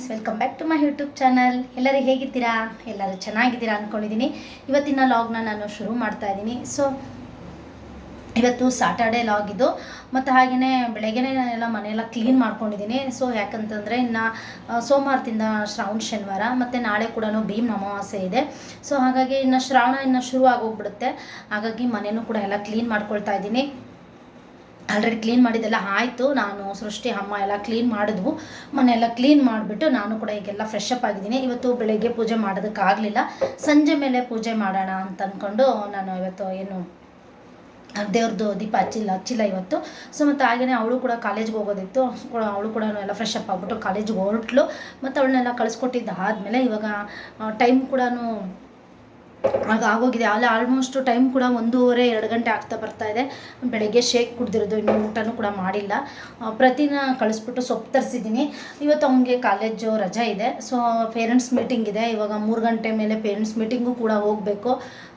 Welcome back to my YouTube channel. ಎಲ್ಲರೂ ಹೇಗಿದ್ದೀರಾ? ಎಲ್ಲರೂ ಚೆನ್ನಾಗಿದ್ದೀರಾ ಅಂದ್ಕೊಂಡಿದ್ದೀನಿ. ಇವತ್ತಿನ ಲಾಗ್ನ ನಾನು ಶುರು ಮಾಡ್ತಾ ಇದ್ದೀನಿ. ಸೊ ಇವತ್ತು ಸಾಟರ್ಡೇ ಲಾಗ್ ಇದು. ಮತ್ತು ಹಾಗೆಯೇ ಬೆಳಗ್ಗೆನೇ ಎಲ್ಲ ಮನೆಯೆಲ್ಲ ಕ್ಲೀನ್ ಮಾಡ್ಕೊಂಡಿದ್ದೀನಿ. ಸೊ ಯಾಕಂತಂದರೆ ಇನ್ನು ಸೋಮವಾರದಿಂದ ಶ್ರಾವಣ ಶನಿವಾರ ಮತ್ತು ನಾಳೆ ಕೂಡ ಭೀಮ್ ಅಮಾವಾಸ್ಯೆ ಇದೆ. ಸೊ ಹಾಗಾಗಿ ಇನ್ನು ಶ್ರಾವಣ ಇನ್ನು ಶುರು ಆಗೋಗ್ಬಿಡುತ್ತೆ. ಹಾಗಾಗಿ ಮನೆಯೂ ಕೂಡ ಎಲ್ಲ ಕ್ಲೀನ್ ಮಾಡ್ಕೊಳ್ತಾ ಇದ್ದೀನಿ. ಆಲ್ರೆಡಿ ಕ್ಲೀನ್ ಮಾಡಿದ್ದೆಲ್ಲ ಆಯಿತು. ನಾನು ಸೃಷ್ಟಿ ಅಮ್ಮ ಎಲ್ಲ ಕ್ಲೀನ್ ಮಾಡಿದ್ವು. ಮನೆಯೆಲ್ಲ ಕ್ಲೀನ್ ಮಾಡಿಬಿಟ್ಟು ನಾನು ಕೂಡ ಈಗೆಲ್ಲ ಫ್ರೆಶ್ ಅಪ್ ಆಗಿದ್ದೀನಿ. ಇವತ್ತು ಬೆಳಗ್ಗೆ ಪೂಜೆ ಮಾಡೋದಕ್ಕಾಗಲಿಲ್ಲ. ಸಂಜೆ ಮೇಲೆ ಪೂಜೆ ಮಾಡೋಣ ಅಂತ ಅಂದ್ಕೊಂಡು ನಾನು ಇವತ್ತು ಏನು ದೇವ್ರದ್ದು ದೀಪ ಹಚ್ಚಿಲ್ಲ ಇವತ್ತು. ಸೊ ಮತ್ತು ಹಾಗೆಯೇ ಅವಳು ಕೂಡ ಕಾಲೇಜ್ಗೆ ಹೋಗೋದಿತ್ತು. ಅವಳು ಕೂಡ ಎಲ್ಲ ಫ್ರೆಶ್ ಅಪ್ ಆಗಿಬಿಟ್ಟು ಕಾಲೇಜ್ಗೆ ಹೊರಟ್ಲು. ಮತ್ತು ಅವಳನ್ನೆಲ್ಲ ಕಳಿಸ್ಕೊಟ್ಟಿದ್ದಾದಮೇಲೆ ಇವಾಗ ಟೈಮ್ ಕೂಡ ಆಗೋಗಿದೆ. ಅಲ್ಲಿ ಆಲ್ಮೋಸ್ಟ್ ಟೈಮ್ ಕೂಡ 1:30-2 ಗಂಟೆ ಆಗ್ತಾ ಬರ್ತಾ ಇದೆ. ಬೆಳಗ್ಗೆ ಶೇಕ್ ಕುಡ್ದಿರೋದು, ಇನ್ನೂ ಊಟನೂ ಕೂಡ ಮಾಡಿಲ್ಲ. ಪ್ರತಿನ ಕಳಿಸ್ಬಿಟ್ಟು ಸೊಪ್ಪು ತರಿಸಿದ್ದೀನಿ. ಇವತ್ತು ಅವನಿಗೆ ಕಾಲೇಜು ರಜೆ ಇದೆ. ಸೊ ಪೇರೆಂಟ್ಸ್ ಮೀಟಿಂಗ್ ಇದೆ. ಇವಾಗ 3 ಗಂಟೆ ಮೇಲೆ ಪೇರೆಂಟ್ಸ್ ಮೀಟಿಂಗು ಕೂಡ ಹೋಗಬೇಕು.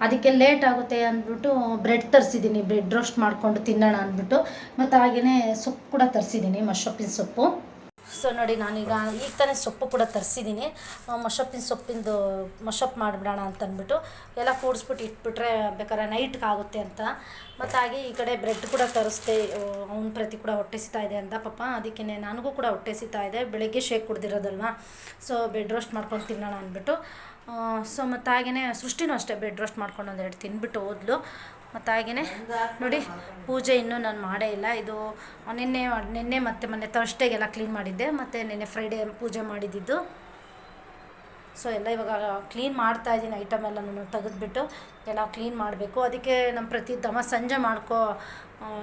ಅದಕ್ಕೆ ಲೇಟ್ ಆಗುತ್ತೆ ಅಂದ್ಬಿಟ್ಟು ಬ್ರೆಡ್ ತರಿಸಿದ್ದೀನಿ. ಬ್ರೆಡ್ ರೋಸ್ಟ್ ಮಾಡಿಕೊಂಡು ತಿನ್ನೋಣ ಅಂದ್ಬಿಟ್ಟು. ಮತ್ತು ಹಾಗೆಯೇ ಸೊಪ್ಪು ಕೂಡ ತರಿಸಿದ್ದೀನಿ, ಮಶೊಪ್ಪಿನ ಸೊಪ್ಪು. ಸೊ ನೋಡಿ, ನಾನೀಗ ಈಗ ತಾನೇ ಸೊಪ್ಪು ಕೂಡ ತರಿಸಿದ್ದೀನಿ. ಸೊಪ್ಪಿಂದು ಮಶಪ್ ಮಾಡಿಬಿಡೋಣ ಅಂತ ಅಂದ್ಬಿಟ್ಟು ಎಲ್ಲ ಕೂಡಿಸ್ಬಿಟ್ಟು ಇಟ್ಬಿಟ್ರೆ ಬೇಕಾದ್ರೆ ನೈಟ್ಗೆ ಆಗುತ್ತೆ ಅಂತ. ಮತ್ತು ಹಾಗೆ ಈ ಕಡೆ ಬ್ರೆಡ್ ಕೂಡ ತರಿಸ್ದೆ. ಅವ್ನ ಪ್ರತಿ ಕೂಡ ಹೊಟ್ಟೆ ಸಿಗ್ತಾ ಇದೆ ಅಂತ ಪಾಪ. ಅದಕ್ಕೆ ನನಗೂ ಕೂಡ ಹೊಟ್ಟೆ ಸಿಗ್ತಾ ಇದೆ. ಬೆಳಗ್ಗೆ ಶೇಕ್ ಕುಡ್ದಿರೋದಲ್ವ. ಸೊ ಬ್ರೆಡ್ ರೋಸ್ಟ್ ಮಾಡ್ಕೊಂಡು ತಿನ್ನೋಣ ಅಂದ್ಬಿಟ್ಟು. ಸೊ ಮತ್ತು ಹಾಗೆಯೇ ಸೃಷ್ಟಿನೂ ಅಷ್ಟೇ ಬ್ರೆಡ್ ರೋಸ್ಟ್ ಮಾಡ್ಕೊಂಡು 1-2 ತಿಂದ್ಬಿಟ್ಟು ಹೋದ್ಲು. ಮತ್ತು ಹಾಗೆಯೇ ನೋಡಿ, ಪೂಜೆ ಇನ್ನೂ ನಾನು ಮಾಡೇ ಇಲ್ಲ. ಇದು ನಿನ್ನೆ ಮತ್ತು ಮೊನ್ನೆ ಥರ್ಸ್ಡೇಗೆಲ್ಲ ಕ್ಲೀನ್ ಮಾಡಿದ್ದೆ. ಮತ್ತು ನಿನ್ನೆ ಫ್ರೈಡೇ ಪೂಜೆ ಮಾಡಿದ್ದು. ಸೊ ಎಲ್ಲ ಇವಾಗ ಕ್ಲೀನ್ ಮಾಡ್ತಾ ಇದ್ದೀನಿ. ಐಟಮ್ ಎಲ್ಲ ನಾನು ತೆಗೆದುಬಿಟ್ಟು ಎಲ್ಲ ಕ್ಲೀನ್ ಮಾಡಬೇಕು. ಅದಕ್ಕೆ ನಮ್ಮ ಪ್ರತಿ ಸಂಜೆ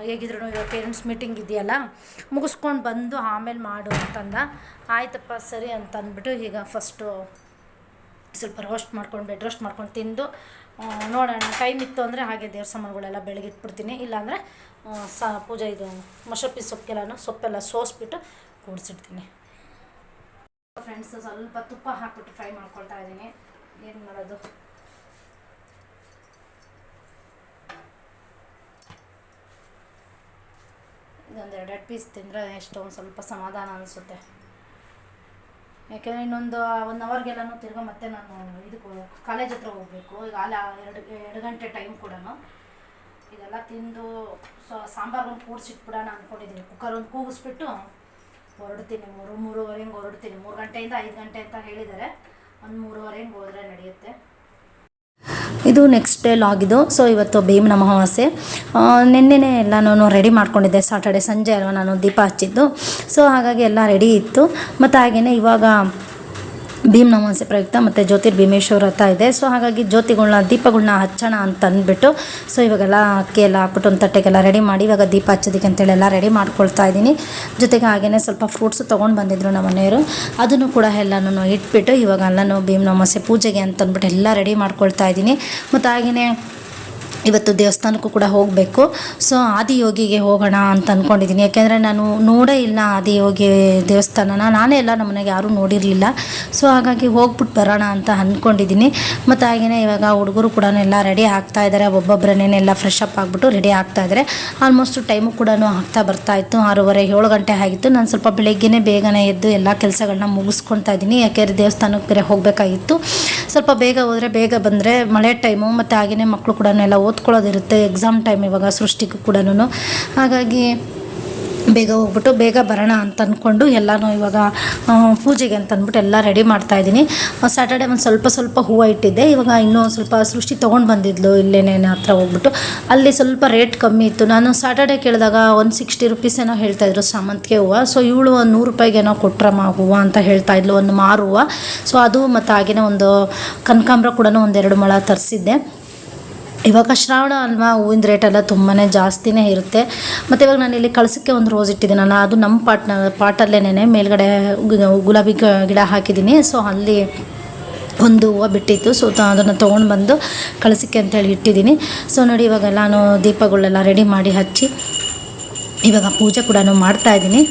ಹೇಗಿದ್ರು ಇವಾಗ ಪೇರೆಂಟ್ಸ್ ಮೀಟಿಂಗ್ ಇದೆಯಲ್ಲ, ಮುಗಿಸ್ಕೊಂಡು ಬಂದು ಆಮೇಲೆ ಮಾಡು ಅಂತಂದ. ಆಯ್ತಪ್ಪ ಸರಿ ಅಂತ ಅಂದ್ಬಿಟ್ಟು ಈಗ ಫಸ್ಟು ಸ್ವಲ್ಪ ಬ್ರೆಡ್ ರೋಸ್ಟ್ ಮಾಡ್ಕೊಂಡು ತಿಂದು ನೋಡೋಣ. ಟೈಮ್ ಇತ್ತು ಅಂದರೆ ಹಾಗೆ ದೇವ್ರ ಸಾಮಾನುಗಳೆಲ್ಲ ಬೆಳಗ್ಗೆ ಇಟ್ಬಿಡ್ತೀನಿ. ಇಲ್ಲಾಂದರೆ ಪೂಜೆ ಇದು ಸೊಪ್ಪೆಲ್ಲ ಸೋಸ್ಬಿಟ್ಟು ಕೂಡಿಸಿಡ್ತೀನಿ. ಫ್ರೆಂಡ್ಸ್, ಸ್ವಲ್ಪ ತುಪ್ಪ ಹಾಕ್ಬಿಟ್ಟು ಫ್ರೈ ಮಾಡ್ಕೊಳ್ತಾ ಇದ್ದೀನಿ. ಏನು ಮಾಡೋದು, ಇದೊಂದು 2 ಪೀಸ್ ತಿಂದರೆ ಎಷ್ಟೋ ಒಂದು ಸ್ವಲ್ಪ ಸಮಾಧಾನ ಅನಿಸುತ್ತೆ. ಯಾಕೆಂದರೆ ಇನ್ನೊಂದು 1 ಅವರ್ಗೆಲ್ಲನೂ ತಿರ್ಗಾ ಮತ್ತೆ ನಾನು ಇದಕ್ಕೆ ಕಾಲೇಜ್ ಹತ್ರ ಹೋಗಬೇಕು. ಈಗ ಅಲ್ಲಿ 2 ಗಂಟೆ ಟೈಮ್ ಕೂಡ ಇದೆಲ್ಲ ತಿಂದು ಸಾಂಬಾರು ಒಂದು ಕೂಡಿಸಿಟ್ಬಿಡೋಣ ಅಂದ್ಕೊಂಡಿದ್ದೀನಿ. ಕುಕ್ಕರ್ ಒಂದು ಕೂಗಿಸ್ಬಿಟ್ಟು ಹೊರಡ್ತೀನಿ. 3-3:30 ಹೊರಡ್ತೀನಿ. 3 ಗಂಟೆಯಿಂದ 5 ಗಂಟೆ ಅಂತ ಹೇಳಿದ್ದಾರೆ. ಒಂದು 3:30 ಹೋದರೆ ನಡೆಯುತ್ತೆ. ಇದು ನೆಕ್ಸ್ಟ್ ಡೇ ಲಾಗ್ ಇದು. ಸೊ ಇವತ್ತು ಭೀಮನ ಅಮಾವಾಸ್ಯೆ. ನಿನ್ನೆನೇ ಎಲ್ಲ ನಾನು ರೆಡಿ ಮಾಡ್ಕೊಂಡಿದ್ದೆ. ಸಾಟರ್ಡೆ ಸಂಜೆ ಅಲ್ವಾ ನಾನು ದೀಪ ಹಚ್ಚಿದ್ದು. ಸೊ ಹಾಗಾಗಿ ಎಲ್ಲ ರೆಡಿ ಇತ್ತು. ಮತ್ತು ಹಾಗೆಯೇ ಇವಾಗ ಭೀಮನ ಅಮಾವಾಸ್ಯೆ ಪ್ರಯುಕ್ತ ಮತ್ತು ಜ್ಯೋತಿರ್ಭೀಮೇಶ್ವರ ವ್ರತ ಇದೆ. ಸೊ ಹಾಗಾಗಿ ದೀಪಗಳನ್ನ ಹಚ್ಚೋಣ ಅಂತ ಅಂದ್ಬಿಟ್ಟು ಸೊ ಇವಾಗೆಲ್ಲ ಅಕ್ಕಿ ಎಲ್ಲ ಹಾಕ್ಬಿಟ್ಟು ಒಂದು ತಟ್ಟೆಗೆಲ್ಲ ರೆಡಿ ಮಾಡಿ ಇವಾಗ ದೀಪ ಹಚ್ಚೋದಕ್ಕೆ ಅಂತೇಳಿ ಎಲ್ಲ ರೆಡಿ ಮಾಡ್ಕೊಳ್ತಾ ಇದ್ದೀನಿ. ಜೊತೆಗೆ ಹಾಗೆಯೇ ಸ್ವಲ್ಪ ಫ್ರೂಟ್ಸು ತೊಗೊಂಡು ಬಂದಿದ್ರು ನಮ್ಮ ಮನೆಯವರು. ಅದನ್ನು ಕೂಡ ಎಲ್ಲನೂ ಇಟ್ಬಿಟ್ಟು ಇವಾಗ ಎಲ್ಲನೂ ಭೀಮನ ಅಮಾವಾಸ್ಯೆ ಪೂಜೆಗೆ ಅಂತ ಅಂದ್ಬಿಟ್ಟು ಎಲ್ಲ ರೆಡಿ ಮಾಡ್ಕೊಳ್ತಾ ಇದ್ದೀನಿ. ಮತ್ತು ಹಾಗೆಯೇ ಇವತ್ತು ದೇವಸ್ಥಾನಕ್ಕೂ ಕೂಡ ಹೋಗಬೇಕು. ಸೊ ಆದಿಯೋಗಿಗೆ ಹೋಗೋಣ ಅಂತ ಅಂದ್ಕೊಂಡಿದ್ದೀನಿ. ಯಾಕೆಂದರೆ ನಾನು ನೋಡೇ ಇಲ್ಲ ಆದಿಯೋಗಿ ದೇವಸ್ಥಾನನ. ನಾನೇ ಎಲ್ಲ ನಮ್ಮ ಮನೆಗೆ ಯಾರೂ ನೋಡಿರಲಿಲ್ಲ. ಸೊ ಹಾಗಾಗಿ ಹೋಗ್ಬಿಟ್ಟು ಬರೋಣ ಅಂತ ಅಂದ್ಕೊಂಡಿದ್ದೀನಿ. ಮತ್ತು ಹಾಗೆಯೇ ಇವಾಗ ಹುಡುಗರು ಕೂಡ ಎಲ್ಲ ರೆಡಿ ಆಗ್ತಾ ಇದ್ದಾರೆ. ಒಬ್ಬೊಬ್ಬರನ್ನೆಲ್ಲ ಫ್ರೆಶ್ ಅಪ್ ಆಗಿಬಿಟ್ಟು ರೆಡಿ ಆಗ್ತಾಯಿದ್ದಾರೆ. ಆಲ್ಮೋಸ್ಟ್ ಟೈಮು ಕೂಡ ಆಗ್ತಾ ಬರ್ತಾಯಿತ್ತು. 6:30-7 ಗಂಟೆ ಆಗಿತ್ತು. ನಾನು ಸ್ವಲ್ಪ ಬೇಗನೆ ಎದ್ದು ಎಲ್ಲ ಕೆಲಸಗಳನ್ನ ಮುಗಿಸ್ಕೊಳ್ತಾ ಇದ್ದೀನಿ. ಯಾಕೆಂದರೆ ದೇವಸ್ಥಾನಕ್ಕೆ ಬೇರೆ ಹೋಗಬೇಕಾಗಿತ್ತು. ಸ್ವಲ್ಪ ಬೇಗ ಹೋದರೆ ಬೇಗ ಬಂದರೆ ಮಳೆ ಟೈಮು. ಮತ್ತು ಹಾಗೆಯೇ ಮಕ್ಕಳು ಕೂಡ ಎಲ್ಲ ಓದ್ಕೊಳ್ಳೋದಿರುತ್ತೆ. ಎಕ್ಸಾಮ್ ಟೈಮ್ ಇವಾಗ ಸೃಷ್ಟಿಗೂ ಕೂಡ. ಹಾಗಾಗಿ ಬೇಗ ಹೋಗ್ಬಿಟ್ಟು ಬೇಗ ಬರೋಣ ಅಂತ ಅಂದ್ಕೊಂಡು ಎಲ್ಲನೂ ಇವಾಗ ಪೂಜೆಗೆ ಅಂತ ಅಂದ್ಬಿಟ್ಟು ಎಲ್ಲ ರೆಡಿ ಮಾಡ್ತಾಯಿದ್ದೀನಿ. ಸ್ಯಾಟರ್ಡೆ ಒಂದು ಸ್ವಲ್ಪ ಹೂವು ಇಟ್ಟಿದ್ದೆ. ಇವಾಗ ಇನ್ನೂ ಸ್ವಲ್ಪ ಸೃಷ್ಟಿ ತೊಗೊಂಡು ಬಂದಿದ್ಲು ಇಲ್ಲೇನೇನು ಹತ್ರ ಹೋಗ್ಬಿಟ್ಟು. ಅಲ್ಲಿ ಸ್ವಲ್ಪ ರೇಟ್ ಕಮ್ಮಿ ಇತ್ತು. ನಾನು ಸ್ಯಾಟರ್ಡೆ ಕೇಳಿದಾಗ 160 ರೂಪೀಸ್ ಏನೋ ಹೇಳ್ತಾಯಿದ್ರು ಸಾಮಂತಿಗೆ ಹೂವು. ಸೊ ಇವಳು 100 ರೂಪಾಯಿಗೇನೋ ಕೊಟ್ರಮ್ಮ ಹೂವು ಅಂತ ಹೇಳ್ತಾಯಿದ್ಲು, ಒಂದು ಮಾರು ಹೂವು. ಸೊ ಅದು ಮತ್ತು ಹಾಗೆಯೇ ಒಂದು ಕನಕಾಂಬರ ಕೂಡ 1-2 ಮೊಳ ತರಿಸಿದ್ದೆ. ಇವಾಗ ಶ್ರಾವಣ ಅಲ್ವಾ, ಹೂವಿನ ರೇಟೆಲ್ಲ ತುಂಬಾ ಜಾಸ್ತಿನೇ ಇರುತ್ತೆ. ಮತ್ತು ಇವಾಗ ನಾನು ಇಲ್ಲಿ ಕಳಸಕ್ಕೆ ಒಂದು ರೋಸ್ ಇಟ್ಟಿದ್ದೀನಲ್ಲ, ಅದು ನಮ್ಮ ಪಾಟಲ್ಲೇನೆ ಮೇಲ್ಗಡೆ ಗುಲಾಬಿ ಗಿಡ ಹಾಕಿದ್ದೀನಿ. ಸೊ ಅಲ್ಲಿ ಒಂದು ಹೂವು ಬಿಟ್ಟಿತ್ತು. ಸೊ ಅದನ್ನು ತೊಗೊಂಡು ಬಂದು ಕಳಸಕ್ಕೆ ಅಂತೇಳಿ ಇಟ್ಟಿದ್ದೀನಿ. ಸೊ ನೋಡಿ, ಇವಾಗ ನಾನು ದೀಪಗಳೆಲ್ಲ ರೆಡಿ ಮಾಡಿ ಹಚ್ಚಿ ಇವಾಗ ಪೂಜೆ ಕೂಡ ಮಾಡ್ತಾಯಿದ್ದೀನಿ.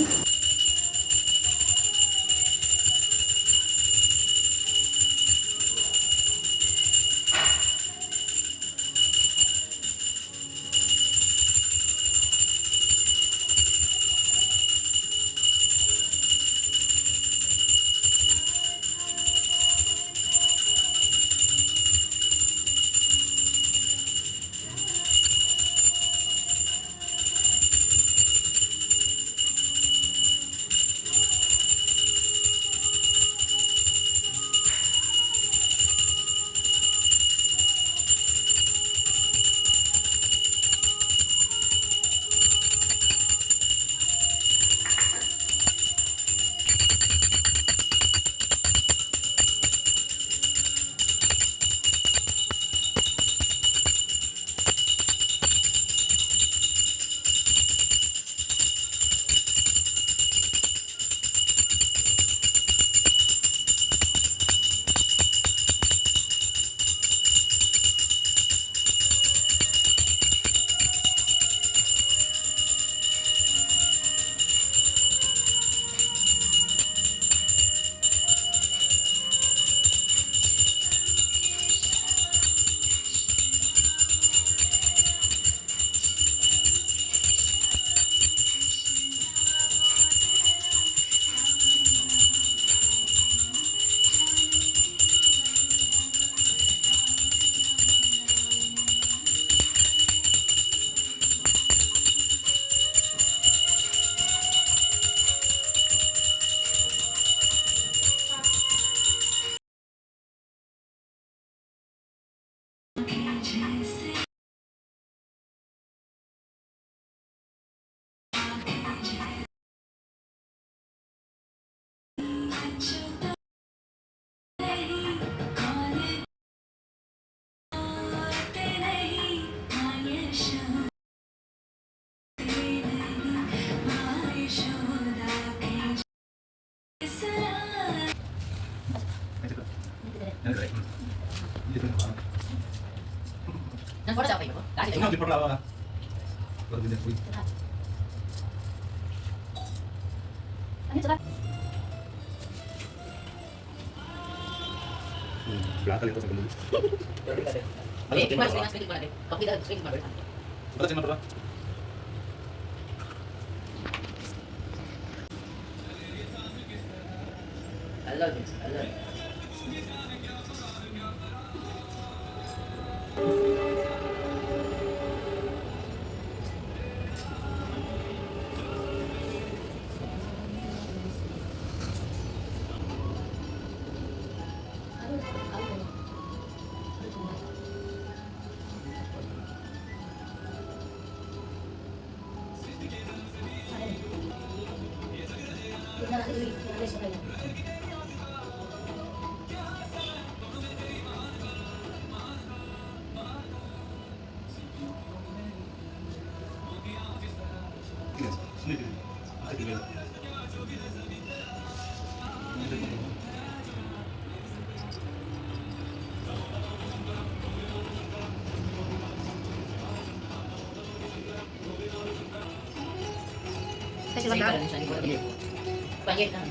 Yang foto siapa itu? Tadi itu. Di perlawanan. Berbeda kuy. Ini sudah. Belakang itu sampai dulu. Oke, gimana sih? Sedikit mana deh? Kopi dah sedikit mana? Berapa cuma berapa? Halo, halo. Banyak kan?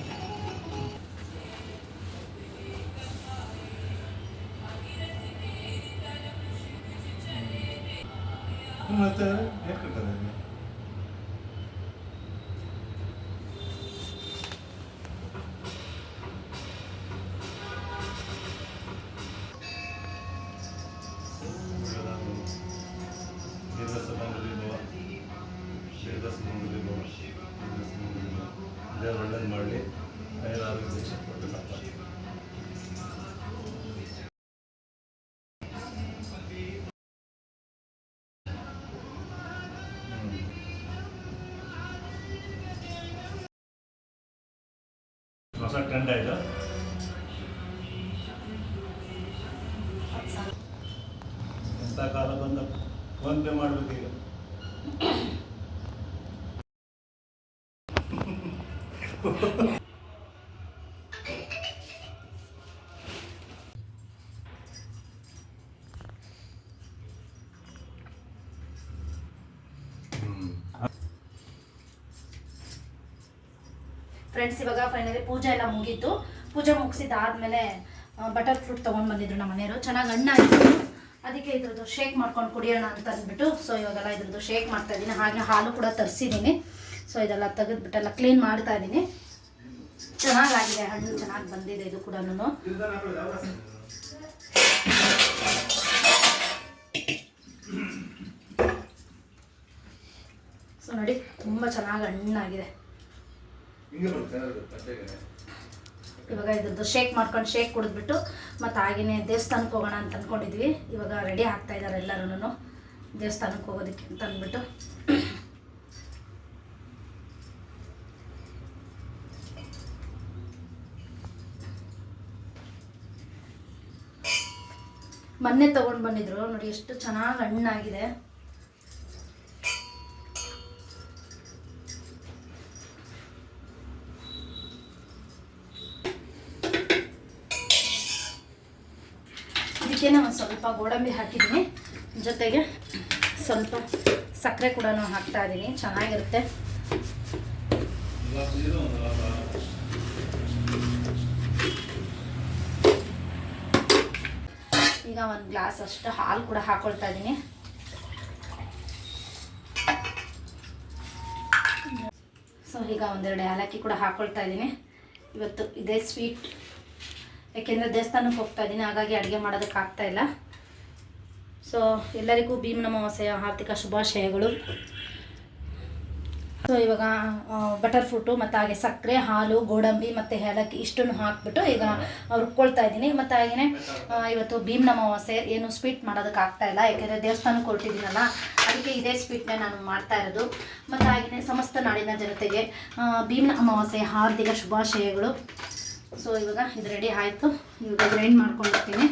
ಮತ್ತೆ ಏನು ಕಟ್ತಾರೆ ದೇವರು ಒಳ್ಳೇದು ಮಾಡಲಿ ಐದು ಆರೋಗ್ಯ ಕೊಟ್ಟು ಕಾಪಾಡಿ ಹೊಸ ಟ್ರೆಂಡ್ ಆಯಿತು ಎಂಥ ಕಾಲ ಬಂದ ಫೋನ್ ಪೇ ಮಾಡಬೇಕೀಗ ಫ್ರೆಂಡ್ಸ್, ಇವಾಗ ಫೈನಲಿ ಪೂಜೆ ಎಲ್ಲ ಮುಗೀತು. ಪೂಜೆ ಮುಗಿಸಿದಾದ್ಮೇಲೆ ಬಟರ್ ಫ್ರೂಟ್ ತೊಗೊಂಡು ಬಂದಿದ್ರು ನಮ್ಮ ಮನೆಯವರು. ಚೆನ್ನಾಗಿ ಹಣ್ಣಾಗಿತ್ತು, ಅದಕ್ಕೆ ಇದ್ರದ್ದು ಶೇಕ್ ಮಾಡ್ಕೊಂಡು ಕುಡಿಯೋಣ ಅಂತ ಅಂದ್ಬಿಟ್ಟು ಸೊ ಇವಾಗೆಲ್ಲ ಇದ್ರದ್ದು ಶೇಕ್ ಮಾಡ್ತಾ ಇದ್ದೀನಿ. ಹಾಗೆ ಹಾಲು ಕೂಡ ತರಿಸಿದ್ದೀನಿ. ಸೊ ಇದೆಲ್ಲ ತೆಗೆದ್ಬಿಟ್ಟೆಲ್ಲ ಕ್ಲೀನ್ ಮಾಡ್ತಾ ಇದ್ದೀನಿ. ಚೆನ್ನಾಗಾಗಿದೆ, ಹಣ್ಣು ಚೆನ್ನಾಗಿ ಬಂದಿದೆ ಇದು ಕೂಡ. ಸೊ ನೋಡಿ, ತುಂಬ ಚೆನ್ನಾಗಿ ಹಣ್ಣಾಗಿದೆ. ಇವಾಗ ಇದ್ರದ್ದು ಶೇಕ್ ಮಾಡ್ಕೊಂಡು ಶೇಕ್ ಕುಡಿದ್ಬಿಟ್ಟು ಮತ್ತು ಹಾಗೆಯೇ ದೇವಸ್ಥಾನಕ್ಕೆ ಹೋಗೋಣ ಅಂತ ಅಂದ್ಕೊಂಡಿದ್ವಿ. ಇವಾಗ ರೆಡಿ ಆಗ್ತಾ ಇದ್ದಾರೆ ಎಲ್ಲರೂ ದೇವಸ್ಥಾನಕ್ಕೆ ಹೋಗೋದಕ್ಕೆ ಅಂತ ಅಂದ್ಬಿಟ್ಟು. ಮೊನ್ನೆ ತೊಗೊಂಡು ಬಂದಿದ್ರು ನೋಡಿ, ಎಷ್ಟು ಚೆನ್ನಾಗಿ ಹಣ್ಣಾಗಿದೆ. ಇದಕ್ಕೇನೆ ಒಂದು ಸ್ವಲ್ಪ ಗೋಡಂಬಿ ಹಾಕಿದ್ದೀನಿ, ಜೊತೆಗೆ ಸ್ವಲ್ಪ ಸಕ್ಕರೆ ಕೂಡ ಹಾಕ್ತಾ ಇದ್ದೀನಿ. ಚೆನ್ನಾಗಿರುತ್ತೆ. ಈಗ ಒಂದು ಗ್ಲಾಸ್ ಅಷ್ಟು ಹಾಲು ಕೂಡ ಹಾಕೊಳ್ತಾ ಇದ್ದೀನಿ. ಸೊ ಈಗ ಒಂದೆರಡು ಏಲಕ್ಕಿ ಕೂಡ ಹಾಕೊಳ್ತಾ ಇದ್ದೀನಿ. ಇವತ್ತು ಇದೇ ಸ್ವೀಟ್, ಯಾಕೆಂದರೆ ದೇವಸ್ಥಾನಕ್ಕೆ ಹೋಗ್ತಾ ಇದ್ದೀನಿ, ಹಾಗಾಗಿ ಅಡುಗೆ ಮಾಡೋದಕ್ಕೆ ಆಗ್ತಾಯಿಲ್ಲ. ಸೊ ಎಲ್ಲರಿಗೂ ಭೀಮನ ಅಮಾವಾಸ್ಯೆಯ ಹಾರ್ದಿಕ ಶುಭಾಶಯಗಳು. ಸೊ ಇವಾಗ ಬಟರ್ ಫ್ರೂಟು ಮತ್ತು ಹಾಗೆ ಸಕ್ಕರೆ, ಹಾಲು, ಗೋಡಂಬಿ ಮತ್ತು ಏಲಕ್ಕಿ ಇಷ್ಟನ್ನು ಹಾಕ್ಬಿಟ್ಟು ಈಗ ರುಬ್ಕೊಳ್ತಾ ಇದ್ದೀನಿ. ಮತ್ತು ಹಾಗೆಯೇ ಇವತ್ತು ಭೀಮನ ಅಮಾವಾಸ್ಯೆ, ಏನು ಸ್ವೀಟ್ ಮಾಡೋದಕ್ಕೆ ಆಗ್ತಾಯಿಲ್ಲ, ಯಾಕೆಂದರೆ ದೇವಸ್ಥಾನಕ್ಕೆ ಹೊರಟಿದ್ದೀನಲ್ಲ, ಅದಕ್ಕೆ ಇದೇ ಸ್ವೀಟ್ನೇ ನಾನು ಮಾಡ್ತಾ ಇರೋದು. ಮತ್ತು ಹಾಗೆಯೇ ಸಮಸ್ತ ನಾಡಿನ ಜನತೆಗೆ ಭೀಮನ ಅಮಾವಾಸ್ಯೆಯ ಹಾರ್ದಿಕ ಶುಭಾಶಯಗಳು. ಸೊ ಇವಾಗ ಇದು ರೆಡಿ ಆಯಿತು. ಇವಾಗ ಗ್ರೈಂಡ್ ಮಾಡ್ಕೊಂಡಿರ್ತೀನಿ.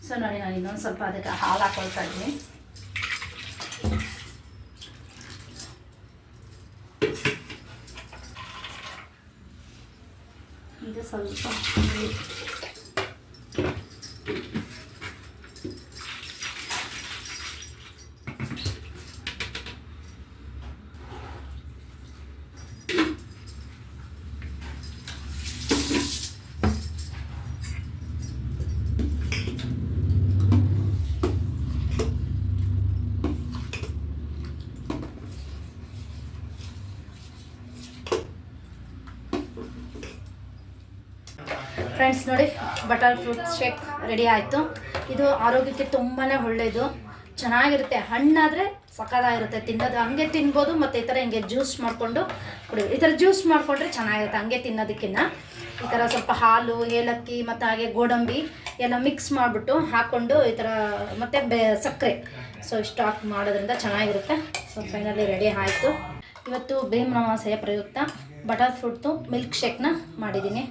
ಸೊ ನೋಡಿ, ನಾನು ಇನ್ನೊಂದು ಸ್ವಲ್ಪ ಅದಕ್ಕೆ ಹಾಲು ಹಾಕೊಳ್ತಾ ಇದ್ದೀನಿ. ಈಗ ಸ್ವಲ್ಪ ಫ್ರೆಂಡ್ಸ್ ನೋಡಿ, ಬಟರ್ ಫ್ರೂಟ್ ಶೇಕ್ ರೆಡಿ ಆಯಿತು. ಇದು ಆರೋಗ್ಯಕ್ಕೆ ತುಂಬಾ ಒಳ್ಳೆಯದು, ಚೆನ್ನಾಗಿರುತ್ತೆ. ಹಣ್ಣಾದರೆ ಸಕ್ಕತ್ತಾಗಿರುತ್ತೆ ತಿನ್ನೋದು. ಹಂಗೆ ತಿನ್ಬೋದು, ಮತ್ತು ಈ ಥರ ಹಿಂಗೆ ಜ್ಯೂಸ್ ಮಾಡಿಕೊಂಡು ಕುಡಿ. ಈ ಥರ ಜ್ಯೂಸ್ ಮಾಡಿಕೊಂಡ್ರೆ ಚೆನ್ನಾಗಿರುತ್ತೆ ಹಂಗೆ ತಿನ್ನೋದಕ್ಕಿಂತ. ಈ ಥರ ಸ್ವಲ್ಪ ಹಾಲು, ಏಲಕ್ಕಿ ಮತ್ತು ಹಾಗೆ ಗೋಡಂಬಿ ಎಲ್ಲ ಮಿಕ್ಸ್ ಮಾಡಿಬಿಟ್ಟು ಹಾಕ್ಕೊಂಡು ಈ ಥರ ಮತ್ತು ಸಕ್ಕರೆ, ಸೊ ಇಷ್ಟು ಹಾಕಿ ಮಾಡೋದ್ರಿಂದ ಚೆನ್ನಾಗಿರುತ್ತೆ. ಸೊ ಫೈನಲಿ ರೆಡಿ ಆಯಿತು. ಇವತ್ತು ಬೇವಿನ ಅಮಾವಾಸ್ಯೆಯ ಪ್ರಯುಕ್ತ ಬಟರ್ ಫ್ರೂಟ್ದು ಮಿಲ್ಕ್ ಶೇಕ್ನ ಮಾಡಿದ್ದೀನಿ.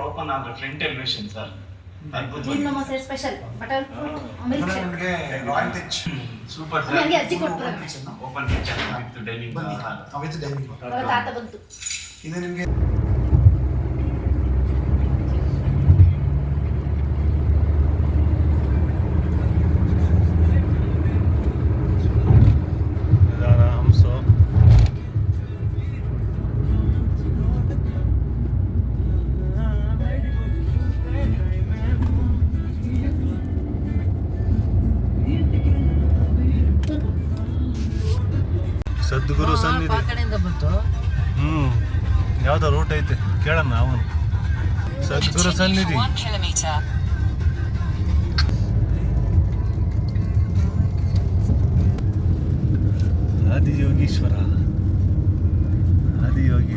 ಓಪನ್ ಆಗ ಫ್ರಂಟ್ ಎಲಿವೇಶನ್ ಸರ್ ಬೇವಿನ ಅಮಾವಾಸ್ಯೆ special butter fruit milk shake. ನಮಗೆ ರಾಯಲ್ ಟಚ್ ಸೂಪರ್ ಆಮೇಲೆ ಹಂಗೆ ಅಜ್ಜಿ ಕೊಟ್ಬಿಡೋಣ. ಓಪನ್ ಕಿಚನ್ ವಿತ್ ಡೈನಿಂಗ್ ಅವಿತ್ ಡೈನಿಂಗ್ ಅವರ ತಾತ ಬಂತು. ಇದು ನಿಮಗೆ ಸದ್ಗುರು ಸನ್ನಿಧಿ. ಯಾವ್ದೋ ರೂಟ್ ಐತೆ ಕೇಳೋಣ ಅವನು. ಸದ್ಗುರು ಸನ್ನಿಧಿ. ಆದಿಯೋಗೀಶ್ವರ, ಆದಿಯೋಗಿ.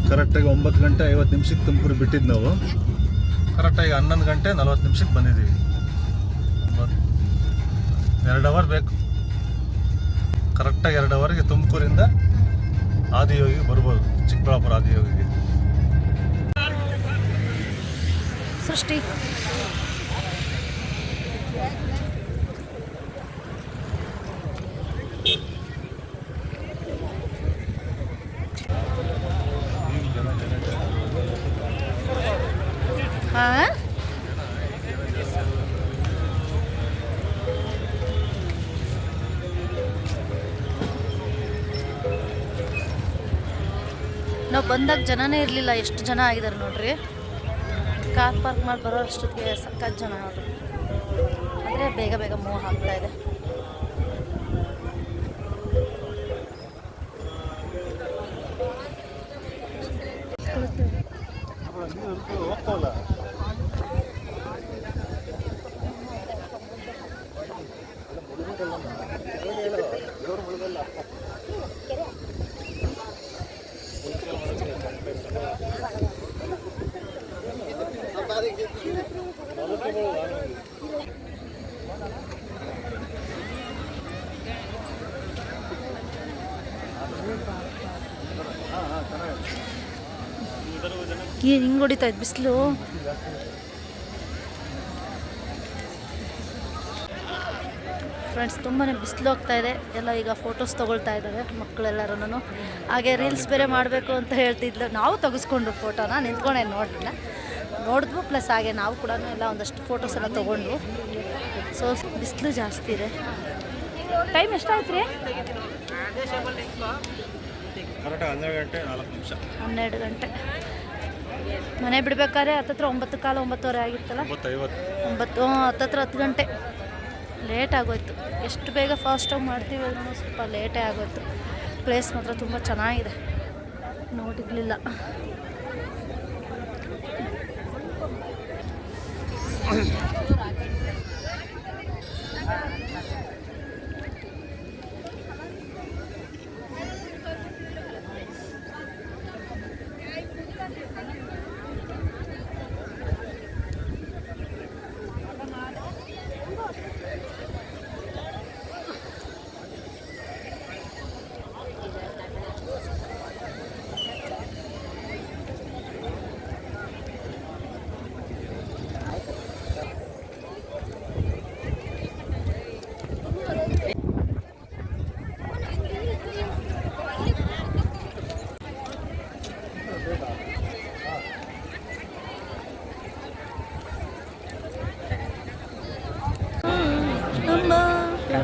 ಕರೆಕ್ಟಾಗಿ 9 ಗಂಟೆ 50 ನಿಮಿಷಕ್ಕೆ ತುಮಕೂರು ಬಿಟ್ಟಿದ್ದು ನಾವು. ಕರೆಕ್ಟಾಗಿ 11 ಗಂಟೆ 40 ನಿಮಿಷಕ್ಕೆ ಬಂದಿದ್ದೀವಿ. 2 ಅವರ್ ಬೇಕು. ಕರೆಕ್ಟಾಗಿ 2 ಅವರ್ಗೆ ತುಮಕೂರಿಂದ ಆದಿಯೋಗಿಗೆ ಬರ್ಬೋದು, ಚಿಕ್ಕಬಳ್ಳಾಪುರ ಆದಿಯೋಗಿಗೆ. ಸೃಷ್ಟಿ ನಾವು ಬಂದಾಗ ಜನನೇ ಇರಲಿಲ್ಲ, ಎಷ್ಟು ಜನ ಆಗಿದ್ದಾರೆ ನೋಡ್ರಿ. ಕಾರ್ ಪಾರ್ಕ್ ಮಾಡಿ ಬರೋ ಅಷ್ಟೊತ್ತಿಗೆ ಸಖತ್ ಜನ ನೋಡ್ರಿ. ಆದರೆ ಬೇಗ ಬೇಗ ಮೂವ್ ಆಗ್ತಾ ಇದೆ. ಏನು ಹಿಂಗೆ ಹೊಡಿತಾ ಇತ್ತು ಬಿಸಿಲು. ಫ್ರೆಂಡ್ಸ್ ತುಂಬಾ ಬಿಸಿಲು ಹೋಗ್ತಾ ಇದೆ. ಎಲ್ಲ ಈಗ ಫೋಟೋಸ್ ತೊಗೊಳ್ತಾ ಇದ್ದಾರೆ ಮಕ್ಕಳೆಲ್ಲರೂ. ಹಾಗೆ ರೀಲ್ಸ್ ಬೇರೆ ಮಾಡಬೇಕು ಅಂತ ಹೇಳ್ತಿದ್ಲು. ನಾವು ತೆಗೆಸ್ಕೊಂಡ್ರು ಫೋಟೋನ, ನಿಂತ್ಕೊಂಡೇನು ನೋಡಲಿಲ್ಲ, ನೋಡಿದ್ವು. ಪ್ಲಸ್ ಹಾಗೆ ನಾವು ಕೂಡ ಎಲ್ಲ ಒಂದಷ್ಟು ಫೋಟೋಸ್ ಎಲ್ಲ ತೊಗೊಂಡ್ವು. ಸೊ ಬಿಸಿಲು ಜಾಸ್ತಿ ಇದೆ. ಟೈಮ್ ಎಷ್ಟಾಯ್ತು ರೀ? 12 ಗಂಟೆ 4 ನಿಮಿಷ. 12 ಗಂಟೆ. ಮನೆ ಬಿಡಬೇಕಾದ್ರೆ ಹತ್ತತ್ರ 9:15 9:15 ಆಗಿತ್ತಲ್ಲ. 9:50. ಹತ್ತತ್ರ 10 ಗಂಟೆ ಲೇಟ್ ಆಗೋಯ್ತು. ಎಷ್ಟು ಬೇಗ ಫಾಸ್ಟಾಗಿ ಮಾಡ್ತೀವಿ ಅದನ್ನು ಸ್ವಲ್ಪ ಲೇಟೇ ಆಗೋಯ್ತು. ಪ್ಲೇಸ್ ಮಾತ್ರ ತುಂಬ ಚೆನ್ನಾಗಿದೆ, ನೋಡಿರಲಿಲ್ಲ.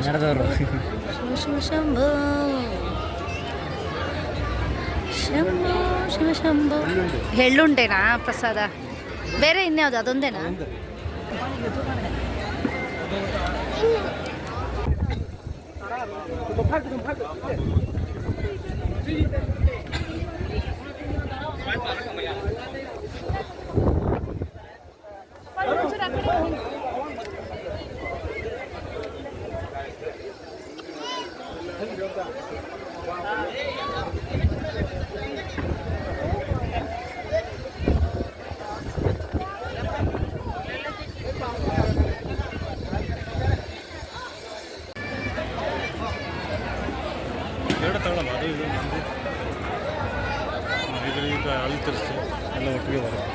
ನಡೆದವರು. ಶಿವ ಶಂಭೋ ಶಂಭೋ ಶಿವ ಶಂಭೋ. ಎಳ್ಳುಂಡೆನಾ ಪ್ರಸಾದ? ಬೇರೆ ಇನ್ಯಾವುದು? ಅದೊಂದೇನಾ? ಎರಡು ತಗೊಳ್ಳಮ್ಮ, ಅದು ಇದು ಮಂದಿ ಈಗ ಅಲ್ಲಿ ತರಿಸಿ ಎಲ್ಲ ಒಟ್ಟಿಗೆ ಬರುತ್ತೆ.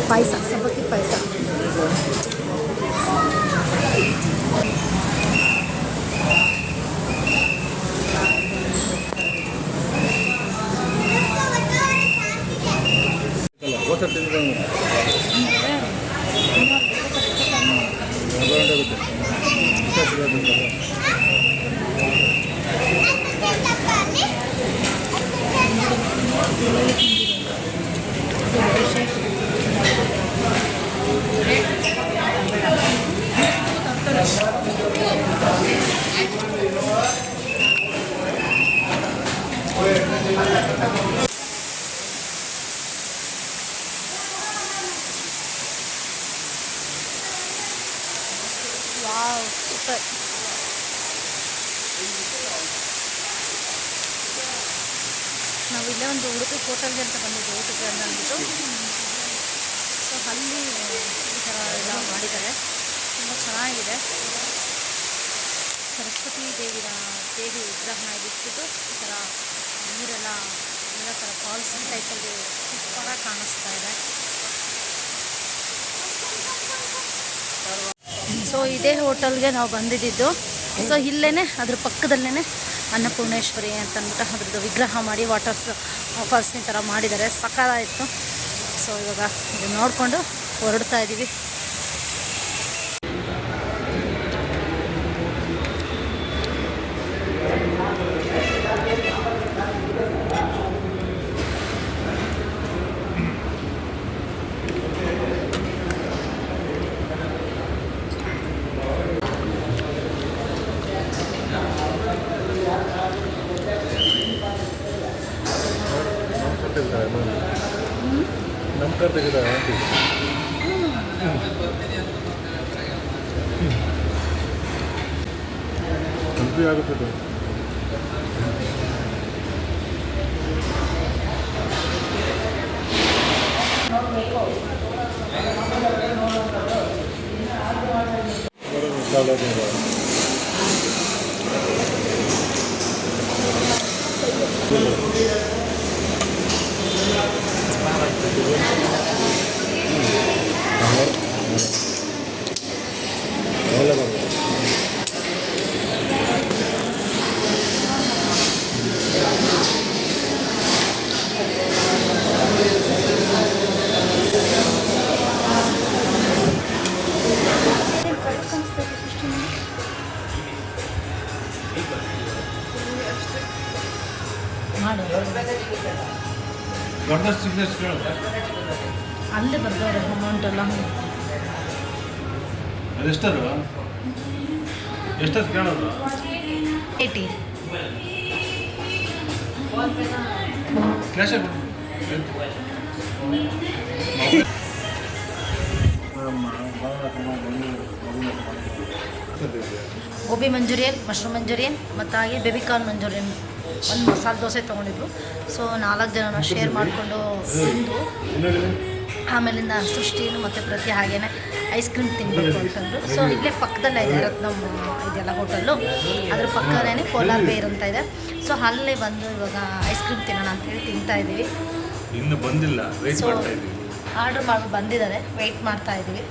ಪಾಯಸ, ಸಬ್ಬಕ್ಕಿ ಪಾಯಸ. Wow, super. ನಾವು ಇಲ್ಲೇ ಒಂದು ಉಡುಪಿ ಹೋಟೆಲ್ಗೆ ಅಂತ ಬಂದಿದ್ದು ಊಟಕ್ಕೆ ಅಂತ ಅಂದ್ಬಿಟ್ಟು. ಸೊ ಅಲ್ಲಿ ಈ ಥರ ಎಲ್ಲ ಮಾಡಿದ್ದಾರೆ, ತುಂಬ ಚೆನ್ನಾಗಿದೆ. ಸರಸ್ವತಿ ದೇವಿ ವಿಗ್ರಹನ ಇಟ್ಬಿಟ್ಟು ಈ ಥರ ನೀರೆಲ್ಲ ಎಲ್ಲ ಥರ ಫಾಲ್ಸ್ ಟೈಪಲ್ಲಿ ಸೂಪರಾಗಿ ಕಾಣಿಸ್ತಾ ಇದೆ. ಸೊ ಇದೇ ಹೋಟೆಲ್ಗೆ ನಾವು ಬಂದಿದ್ದು. ಸೊ ಇಲ್ಲೇ ಅದ್ರ ಪಕ್ಕದಲ್ಲೇ ಅನ್ನಪೂರ್ಣೇಶ್ವರಿ ಅಂತ ಅಂದ್ಬಿಟ್ಟು ಅದ್ರದ್ದು ವಿಗ್ರಹ ಮಾಡಿ ಫಾಲ್ಸ್ನ ಥರ ಮಾಡಿದ್ದಾರೆ, ಸಕ್ಕತ್ತಾಯಿತು. ಸೊ ಇವಾಗ ಇದು ನೋಡಿಕೊಂಡು ಹೊರಡ್ತಾ ಇದ್ದೀವಿ. ನಮ್ಮ ಕಾರ್ ತೆಗೆದ ಆಂಟಿ ಕಂಪ್ಲೀಟ್ ಆಗುತ್ತದೆ. ಅಲ್ಲೇ ಬರ್ತಾರೆ ಅಮೌಂಟ್ ಎಲ್ಲ. ಅದೆಷ್ಟದು? ಎಷ್ಟದು ಕೇಳೋದು? 80. ಕ್ಯಾಶೇ ಗೋಬಿ ಮಂಚೂರಿಯನ್, ಮಶ್ರೂಮ್ ಮಂಚೂರಿಯನ್ ಮತ್ತು ಹಾಗೆ ಬೇಬಿಕಾರ್ನ್ ಮಂಚೂರಿಯನ್ ಒಂದು ಮಸಾಲೆ ದೋಸೆ ತೊಗೊಂಡಿದ್ರು. ಸೊ 4 ಜನ ಶೇರ್ ಮಾಡಿಕೊಂಡು ತಿಂದು ಆಮೇಲಿಂದ ಸೃಷ್ಟಿನು ಮತ್ತು ಪ್ರತಿ ಹಾಗೇನೆ ಐಸ್ ಕ್ರೀಮ್ ತಿನ್ನಬೇಕು ಅಂತಂದರು. ಸೊ ಇಲ್ಲೇ ಪಕ್ಕದಲ್ಲೇ ಇದೆ ರತ್ನಮ್ ಇದೆಲ್ಲ ಹೋಟೆಲ್ಲು, ಅದ್ರ ಪಕ್ಕನೇ ಪೋಲಾರ್ ಬೇರ್ ಅಂತ ಇದೆ. ಸೊ ಅಲ್ಲೇ ಬಂದು ಇವಾಗ ಐಸ್ ಕ್ರೀಮ್ ತಿನ್ನೋಣ ಅಂತೇಳಿ ತಿಂತಾಯಿದ್ದೀವಿ. ಇನ್ನು ಬಂದಿಲ್ಲ, ವೆಯ್ಟ್ ಸೊ ಮಾಡ್ತಾ ಇದ್ದೀವಿ. ಆರ್ಡ್ರ್ ಮಾಡಿ ಬಂದಿದ್ದಾರೆ, ವೆಯ್ಟ್ ಮಾಡ್ತಾ ಇದ್ದೀವಿ.